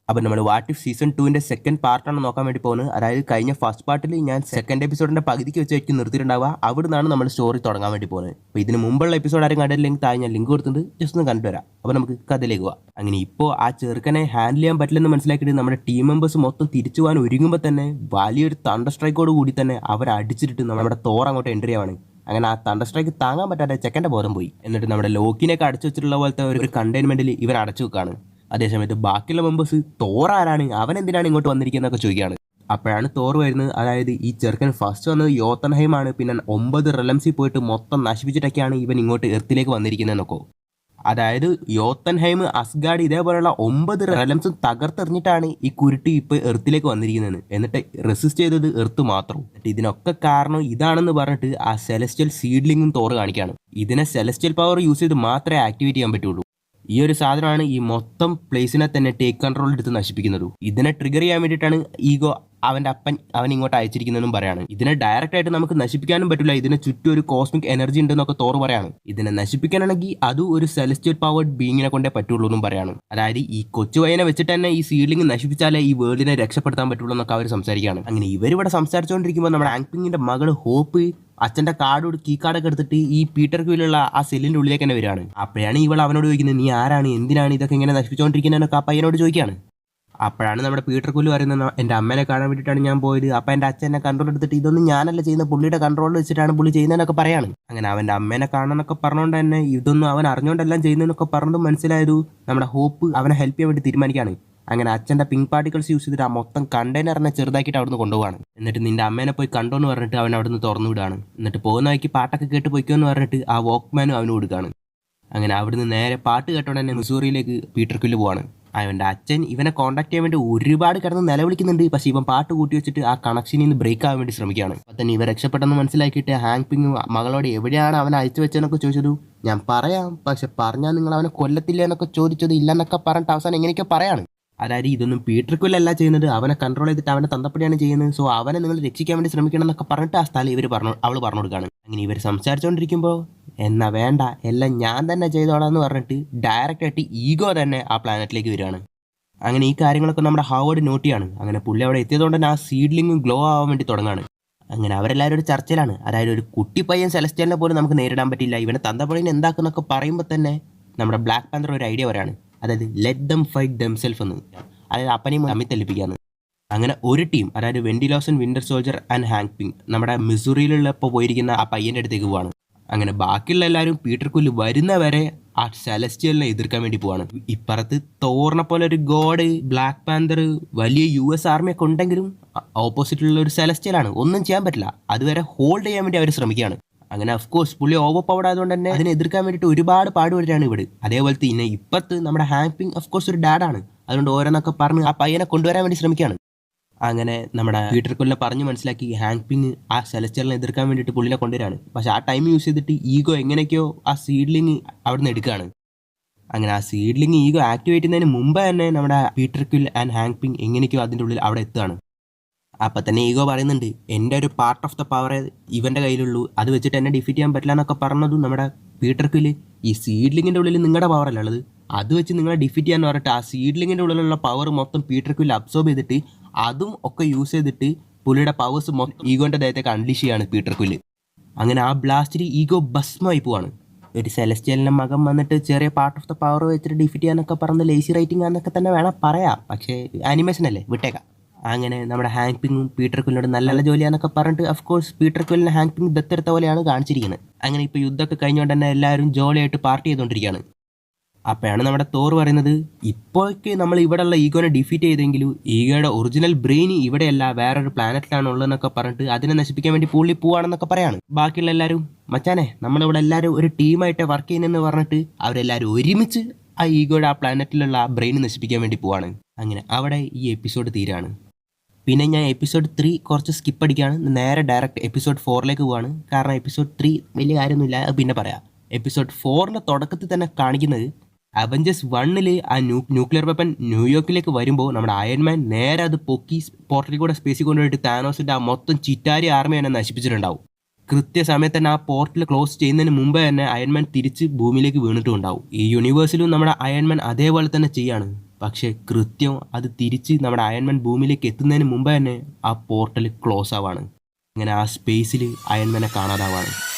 അപ്പോൾ നമ്മൾ what if season 2 second പാർട്ടാണ് നോക്കാൻ വേണ്ടി പോകുന്നത്. അതായത് കഴിഞ്ഞ ഫസ്റ്റ് പാർട്ടിൽ ഞാൻ സെക്കൻഡ് എപ്പിസോഡിൻ്റെ പകുതിക്ക് വെച്ചായിരിക്കും നിർത്തിയിട്ടുണ്ടാവുക. അവിടെ നിന്നാണ് നമ്മൾ സ്റ്റോറി തുടങ്ങാൻ വേണ്ടി പോകുന്നത്. അപ്പോൾ ഇതിന് മുമ്പുള്ള എപ്പിസോഡ് ആരും കണ്ടില്ലെങ്കിൽ താഴെ ഞാൻ ലിങ്ക് കൊടുത്തിട്ട് ജസ്റ്റ് ഒന്ന് കണ്ടുവരാം. അപ്പോൾ നമുക്ക് കഥയിലേക്ക് പോകാം. അങ്ങനെ ഇപ്പോൾ ആ ചെറുക്കനെ ഹാൻഡിൽ ചെയ്യാൻ പറ്റില്ലെന്ന് മനസ്സിലാക്കിയിട്ട് നമ്മുടെ ടീം മെമ്പേഴ്സ് മൊത്തം തിരിച്ചു പോകാൻ ഒരുങ്ങുമ്പോൾ തന്നെ വലിയൊരു തണ്ടർ സ്ട്രൈക്കോട് കൂടി തന്നെ അവർ അടിച്ചിട്ട് നമ്മുടെ തോർ അങ്ങോട്ട് എൻട്രി ആവാണ്. അങ്ങനെ ആ തണ്ടർ സ്ട്രൈക്ക് താങ്ങാൻ പറ്റാതെ ചെക്കൻ്റെ ബോധം പോയി. എന്നിട്ട് നമ്മുടെ ലോക്കിനെയൊക്കെ അടച്ചു വെച്ചിട്ടുള്ള പോലത്തെ ഒരു കണ്ടെയ്ൻമെന്റിൽ ഇവർ അടച്ചു വെക്കാണ്. അതേസമയത്ത് ബാക്കിയുള്ള മെമ്പേഴ്സ് തോർ ആരാണ്, അവൻ എന്തിനാണ് ഇങ്ങോട്ട് വന്നിരിക്കുന്നതൊക്കെ ചോദിക്കുകയാണ്. അപ്പോഴാണ് തോർ വരുന്നത്. അതായത് ഈ ചെറുക്കൻ ഫസ്റ്റ് വന്നത് യോത്തൻഹൈം ആണ്, പിന്നെ 9 റെലംസിൽ പോയിട്ട് മൊത്തം നശിപ്പിച്ചിട്ടൊക്കെയാണ് ഇവൻ ഇങ്ങോട്ട് എർത്തിലേക്ക് വന്നിരിക്കുന്നതെന്നൊക്കെ. അതായത് യോത്തൻഹൈം, അസ്ഗാർഡ് ഇതേപോലെയുള്ള 9 റെലംസും തകർത്തെറിഞ്ഞിട്ടാണ് ഈ കുരുട്ടി ഇപ്പോൾ എർത്തിലേക്ക് വന്നിരിക്കുന്നത്. എന്നിട്ട് റെസിസ്റ്റ് ചെയ്തത് എർത്ത് മാത്രം. എന്നിട്ട് ഇതിനൊക്കെ കാരണം ഇതാണെന്ന് പറഞ്ഞിട്ട് ആ സെലസ്റ്റിയൽ സീഡ്ലിങ്ങും തോർ കാണിക്കുകയാണ്. ഇതിനെ സെലസ്റ്റിയൽ പവർ യൂസ് ചെയ്ത് മാത്രമേ ആക്ടിവേറ്റ് ചെയ്യാൻ പറ്റുള്ളൂ. ഈ ഒരു സാധനമാണ് ഈ മൊത്തം പ്ലേസിനെ തന്നെ ടേക്ക് കൺട്രോൾ എടുത്ത് നശിപ്പിക്കുന്നത്. ഇതിനെ ട്രിഗർ ചെയ്യാൻ വേണ്ടിയിട്ടാണ് ഈഗോ അവൻ്റെ അപ്പൻ അവൻ ഇങ്ങോട്ട് അയച്ചിരിക്കുന്നതെന്നും പറയാണ്. ഇതിനെ ഡയറക്റ്റ് ആയിട്ട് നമുക്ക് നശിപ്പിക്കാനും പറ്റില്ല. ഇതിന് ചുറ്റും ഒരു കോസ്മിക് എനർജി ഉണ്ടെന്നൊക്കെ തോർ പറയാണ്. ഇതിനെ നശിപ്പിക്കാനാണെങ്കിൽ അതും ഒരു സെലസ്റ്റിയൽ പവർഡ് ബീങ്ങിനെ കൊണ്ടേ പറ്റുള്ളൂ എന്നും പറയാണ്. അതായത് ഈ കൊച്ചു വയനെ വെച്ചിട്ട് തന്നെ ഈ സീഡ്ലിംഗ് നശിപ്പിച്ചാലേ ഈ വേൾഡിനെ രക്ഷപ്പെടുത്താൻ പറ്റുള്ളൂ എന്നൊക്കെ അവർ സംസാരിക്കുകയാണ്. അങ്ങനെ ഇവരിവിടെ സംസാരിച്ചുകൊണ്ടിരിക്കുമ്പോൾ നമ്മുടെ ആങ്പിങ്ങിന്റെ മകൾ ഹോപ്പ് അച്ഛൻ്റെ കീ കാർഡൊക്കെ എടുത്തിട്ട് ഈ പീറ്റർ ക്യൂലുള്ള ആ സെല്ലിൻ്റെ ഉള്ളിലേക്ക് തന്നെ വരികയാണ്. അപ്പോഴാണ് ഇവൾ അവനോട് ചോദിക്കുന്നത്, നീ ആരാണ്, എന്തിനാണ് ഇതൊക്കെ ഇങ്ങനെ നശിപ്പിച്ചുകൊണ്ടിരിക്കുന്നതെന്നൊക്കെ ആ പയ്യനോട് ചോദിക്കുകയാണ്. അപ്പോഴാണ് നമ്മുടെ പീറ്റർ കുല് പറയുന്നത്, എൻ്റെ അമ്മേനെ കാണാൻ വേണ്ടിയിട്ടാണ് ഞാൻ പോയത്. അപ്പം എൻ്റെ അച്ഛനെ കൺട്രോൾ എടുത്തിട്ട് ഇതൊന്നും ഞാനല്ല ചെയ്യുന്ന, പുള്ളിയുടെ കൺട്രോളിൽ വെച്ചിട്ടാണ് പുള്ളി ചെയ്യുന്നതെന്നൊക്കെ പറയാണ്. അങ്ങനെ അവൻ്റെ അമ്മേനെ കാണണമെന്നൊക്കെ പറഞ്ഞുകൊണ്ട് തന്നെ ഇതൊന്നും അവൻ അറിഞ്ഞുകൊണ്ടെല്ലാം ചെയ്യുന്നതെന്നൊക്കെ പറഞ്ഞതും മനസ്സിലായത് നമ്മുടെ ഹോപ്പ് അവനെ ഹെൽപ്പ് ചെയ്യാൻ വേണ്ടി തീരുമാനിക്കുകയാണ്. അങ്ങനെ അച്ഛൻ്റെ പിങ്ക് പാർട്ടിക്കിൾസ് യൂസ് ചെയ്തിട്ട് ആ മൊത്തം കണ്ടെയ്നറിനെ ചെറുതാക്കിയിട്ട് അവിടുന്ന് കൊണ്ടുപോവാണ്. എന്നിട്ട് നിന്റെ അമ്മേനെ പോയി കണ്ടോന്ന് പറഞ്ഞിട്ട് അവൻ അവിടുന്ന് തുറന്നു വിടുകയാണ്. എന്നിട്ട് പോകുന്ന വഴിക്ക് പാട്ടൊക്കെ കേട്ട് പോയിക്കോന്ന് പറഞ്ഞിട്ട് ആ വോക്ക്മാനും അവന് കൊടുക്കുകയാണ്. അങ്ങനെ അവിടുന്ന് നേരെ പാട്ട് കേട്ടോണ്ട് തന്നെ മിസൂറിയിലേക്ക് പീറ്റർ ക്വില്ല് പോവാണ്. അവൻ്റെ അച്ഛൻ ഇവനെ കോൺടാക്ട് ചെയ്യാൻ വേണ്ടി ഒരുപാട് കിടന്ന് നിലവിളിക്കുന്നുണ്ട്. പക്ഷേ ഇവൻ പാട്ട് കൂട്ടി വെച്ചിട്ട് ആ കണക്ഷനിൽ നിന്ന് ബ്രേക്ക് ആവാൻ വേണ്ടി ശ്രമിക്കുകയാണ്. അപ്പം തന്നെ ഇവ രക്ഷപ്പെട്ടെന്ന് മനസ്സിലാക്കിയിട്ട് ഹാങ്പിങ് മകളോട് എവിടെയാണ് അവനെ അയച്ചു വെച്ചതെന്നൊക്കെ ചോദിച്ചത്. ഞാൻ പറയാം, പക്ഷെ പറഞ്ഞാൽ നിങ്ങൾ അവനെ കൊല്ലത്തില്ല എന്നൊക്കെ ചോദിച്ചത് ഇല്ലെന്നൊക്കെ പറഞ്ഞിട്ട് അവസാനം എങ്ങനെയൊക്കെ പറയാണ്. അതായത് ഇതൊന്നും പീറ്റർ ക്വില്ലല്ല ചെയ്യുന്നത്, അവനെ കൺട്രോൾ ചെയ്തിട്ട് അവനെ തന്തപ്പടിയാണ് ചെയ്യുന്നത്. സോ അവനെ നിങ്ങൾ രക്ഷിക്കാൻ വേണ്ടി ശ്രമിക്കണം എന്നൊക്കെ പറഞ്ഞിട്ട് ആ സ്ഥലം അവൾ പറഞ്ഞു കൊടുക്കുകയാണ്. അങ്ങനെ ഇവർ സംസാരിച്ചുകൊണ്ടിരിക്കുമ്പോൾ എന്നാ വേണ്ട, എല്ലാം ഞാൻ തന്നെ ചെയ്തോളാം എന്ന് പറഞ്ഞിട്ട് ഡയറക്റ്റ് ആയിട്ട് ഈഗോ തന്നെ ആ പ്ലാനറ്റിലേക്ക് വരികയാണ്. അങ്ങനെ ഈ കാര്യങ്ങളൊക്കെ നമ്മുടെ ഹാവേർഡ് നോട്ട് ചെയ്യാണ്. അങ്ങനെ പുള്ളി അവിടെ എത്തിയതുകൊണ്ട് തന്നെ ആ സീഡ്ലിംഗ് ഗ്ലോ ആവാൻ വേണ്ടി തുടങ്ങുകയാണ്. അങ്ങനെ അവരെല്ലാവരും ഒരു ചർച്ചയിലാണ്. അതായത് ഒരു കുട്ടി പയ്യൻ സെലസ്റ്റിയലിനെ പോലും നമുക്ക് നേരിടാൻ പറ്റില്ല, ഇവനെ തന്തപ്പടിനെ എന്താക്കുന്നൊക്കെ പറയുമ്പോൾ തന്നെ നമ്മുടെ ബ്ലാക്ക് പാന്തർ ഒരു ഐഡിയ പറയാണ്. അതായത് ലെറ്റ് ദം ഫൈറ്റ് ദംസെൽഫ് എന്ന്, അതായത് അപ്പനെയും തമ്മിൽ തെളിപ്പിക്കാന്ന്. അങ്ങനെ ഒരു ടീം, അതായത് വെൻഡിലോസൺ, വിന്റർ സോൾജർ ആൻഡ് ഹാങ്പിങ് നമ്മുടെ മിസൂറിയിലുള്ള ഇപ്പോൾ പോയിരിക്കുന്ന ആ പയ്യൻ്റെ അടുത്തേക്ക് പോവാണ്. അങ്ങനെ ബാക്കിയുള്ള എല്ലാവരും പീറ്റർ ക്വില്ല് വരുന്നവരെ ആ സെലസ്റ്റിയലിനെ എതിർക്കാൻ വേണ്ടി പോവാണ്. ഇപ്പുറത്ത് തോറിനെ പോലെ ഒരു ഗോഡ്, ബ്ലാക്ക് പാന്തർ, വലിയ US ആർമിയൊക്കെ ഉണ്ടെങ്കിലും ഓപ്പോസിറ്റിലുള്ള ഒരു സെലസ്റ്റിയലാണ്, ഒന്നും ചെയ്യാൻ പറ്റില്ല. അതുവരെ ഹോൾഡ് ചെയ്യാൻ വേണ്ടി അവർ ശ്രമിക്കുകയാണ്. അങ്ങനെ അഫ്കോഴ്സ് പുള്ളി ഓവർ പവർഡ് ആയതുകൊണ്ട് തന്നെ അതിനെ എതിർക്കാൻ വേണ്ടിയിട്ട് ഒരുപാട് പാടുപെടുകയാണ് ഇവിടെ. അതേപോലെ തന്നെ ഇപ്പത്ത് നമ്മുടെ ഹാങ്പിങ് അഫ്കോഴ്സ് ഒരു ഡാഡാണ്, അതുകൊണ്ട് ഓരോന്നൊക്കെ പറഞ്ഞ് ആ പയ്യനെ കൊണ്ടുവരാൻ വേണ്ടി ശ്രമിക്കുകയാണ്. അങ്ങനെ നമ്മുടെ പീറ്റർ ക്വില്ലിനെ പറഞ്ഞ് മനസ്സിലാക്കി ഹാങ്പിങ് ആ സെലസ്റ്റിയലിനെ എതിർക്കാൻ വേണ്ടിയിട്ട് പുള്ളിനെ കൊണ്ടുവരാണ്. പക്ഷെ ആ ടൈം യൂസ് ചെയ്തിട്ട് ഈഗോ എങ്ങനെയൊക്കെയോ ആ സീഡ്ലിങ് അവിടെ നിന്ന് എടുക്കുകയാണ്. അങ്ങനെ ആ സീഡ്ലിങ് ഈഗോ ആക്ടിവേറ്റ് ചെയ്യുന്നതിന് മുമ്പ് തന്നെ നമ്മുടെ പീറ്റർ ക്വില്ല് ആൻഡ് ഹാങ്പിങ് എങ്ങനെയൊക്കെയോ അതിൻ്റെ ഉള്ളിൽ അവിടെ എത്തുകയാണ്. അപ്പം തന്നെ ഈഗോ പറയുന്നുണ്ട്, എൻ്റെ ഒരു പാർട്ട് ഓഫ് ദ പവർ ഇവൻ്റെ കയ്യിലുള്ളൂ, അത് വെച്ചിട്ട് എന്നെ ഡിഫീറ്റ് ചെയ്യാൻ പറ്റില്ല എന്നൊക്കെ പറഞ്ഞതും നമ്മുടെ പീറ്റർ ക്വില്ല് ഈ സീഡ്ലിങ്ങിൻ്റെ ഉള്ളിൽ നിങ്ങളുടെ പവറല്ല ഉള്ളത്, അത് വെച്ച് നിങ്ങളെ ഡിഫീറ്റ് ചെയ്യാന്ന് പറഞ്ഞിട്ട് ആ സീഡ്ലിങ്ങിൻ്റെ ഉള്ളിലുള്ള പവർ മൊത്തം പീറ്റർ ക്വില്ല് അബ്സോർബ് ചെയ്തിട്ട് അതും ഒക്കെ യൂസ് ചെയ്തിട്ട് പുള്ളിയുടെ പവേഴ്സ് മൊത്തം ഈഗോൻ്റെ ദേഹത്തേക്ക് അൺലീഷ് ചെയ്യാണ് പീറ്റർ ക്വില്ല്. അങ്ങനെ ആ ബ്ലാസ്റ്റിൽ ഈഗോ ഭസ്മമായി പോവാണ്. ഒരു സെലസ്റ്റിയലിൻ്റെ മകൻ വന്നിട്ട് ചെറിയ പാർട്ട് ഓഫ് ദ പവർ വെച്ചിട്ട് ഡിഫീറ്റ് ചെയ്യാനൊക്കെ പറഞ്ഞ് ലേസി റൈറ്റിംഗ് ആണെന്നൊക്കെ തന്നെ വേണം പറയാം, പക്ഷേ ആനിമേഷൻ അല്ലേ, വിട്ടേക്കാം. അങ്ങനെ നമ്മുടെ ഹാങ്പിങ്ങും പീറ്റർ ക്വില്ലിനോട് നല്ല നല്ല ജോലിയാന്നൊക്കെ പറഞ്ഞിട്ട് അഫ്കോഴ്സ് പീറ്റർ ക്വില്ലിനെ ഹാങ്പിങ് ദത്തെടുത്ത പോലെയാണ് കാണിച്ചിരിക്കുന്നത്. അങ്ങനെ ഇപ്പോൾ യുദ്ധമൊക്കെ കഴിഞ്ഞുകൊണ്ട് തന്നെ എല്ലാവരും ജോളിയായിട്ട് പാർട്ടി ചെയ്തുകൊണ്ടിരിക്കുകയാണ്. അപ്പോഴാണ് നമ്മുടെ തോർ പറയുന്നത്, ഇപ്പോഴേക്ക് നമ്മൾ ഇവിടെയുള്ള ഈഗോനെ ഡിഫീറ്റ് ചെയ്തെങ്കിലും ഈഗോയുടെ ഒറിജിനൽ ബ്രെയിൻ ഇവിടെയല്ല, വേറൊരു പ്ലാനറ്റിലാണ് ഉള്ളതെന്നൊക്കെ പറഞ്ഞിട്ട് അതിനെ നശിപ്പിക്കാൻ വേണ്ടി പുള്ളി പോവാണെന്നൊക്കെ പറയാണ്. ബാക്കിയുള്ള എല്ലാവരും മച്ചാനെ നമ്മളിവിടെ എല്ലാവരും ഒരു ടീമായിട്ട് വർക്ക് ചെയ്യുന്നതെന്ന് പറഞ്ഞിട്ട് അവരെല്ലാവരും ഒരുമിച്ച് ആ ഈഗോയുടെ ആ പ്ലാനറ്റിലുള്ള ആ ബ്രെയിൻ നശിപ്പിക്കാൻ വേണ്ടി പോവാണ്. അങ്ങനെ അവിടെ ഈ എപ്പിസോഡ് തീരാണ്. പിന്നെ ഞാൻ എപ്പിസോഡ് 3 കുറച്ച് സ്കിപ്പ് അടിക്കുകയാണ്, നേരെ ഡയറക്റ്റ് എപ്പിസോഡ് 4ലേക്ക് പോവാണ്. കാരണം എപ്പിസോഡ് 3 വലിയ കാര്യമൊന്നുമില്ല, അത് പിന്നെ പറയാം. എപ്പിസോഡ് 4ൻ്റെ തുടക്കത്തിൽ തന്നെ കാണിക്കുന്നത് അവഞ്ചേഴ്സ് 1 ആ ന്യൂക്ലിയർ വെപ്പൺ ന്യൂയോർക്കിലേക്ക് വരുമ്പോൾ നമ്മുടെ അയൺമാൻ നേരെ അത് പൊക്കി പോർട്ടലിൽ കൂടെ സ്പേസിൽ കൊണ്ടുപോയിട്ട് താനോസിൻ്റെ ആ മൊത്തം ചിറ്റാരി ആർമി തന്നെ നശിപ്പിച്ചിട്ടുണ്ടാവും. കൃത്യസമയത്ത് തന്നെ ആ പോർട്ടൽ ക്ലോസ് ചെയ്യുന്നതിന് മുമ്പ് തന്നെ അയൺമാൻ തിരിച്ച് ഭൂമിയിലേക്ക് വീണിട്ടും ഉണ്ടാവും. ഈ യൂണിവേഴ്സിലും നമ്മുടെ അയൺമാൻ അതേപോലെ തന്നെ ചെയ്യാണ്. പക്ഷേ കൃത്യം അത് തിരിച്ച് നമ്മുടെ അയൺമാൻ ഭൂമിയിലേക്ക് എത്തുന്നതിന് മുമ്പ് തന്നെ ആ പോർട്ടൽ ക്ലോസ് ആവാണ്. അങ്ങനെ ആ സ്പേസിൽ അയൺമാനെ കാണാതാവാണ്.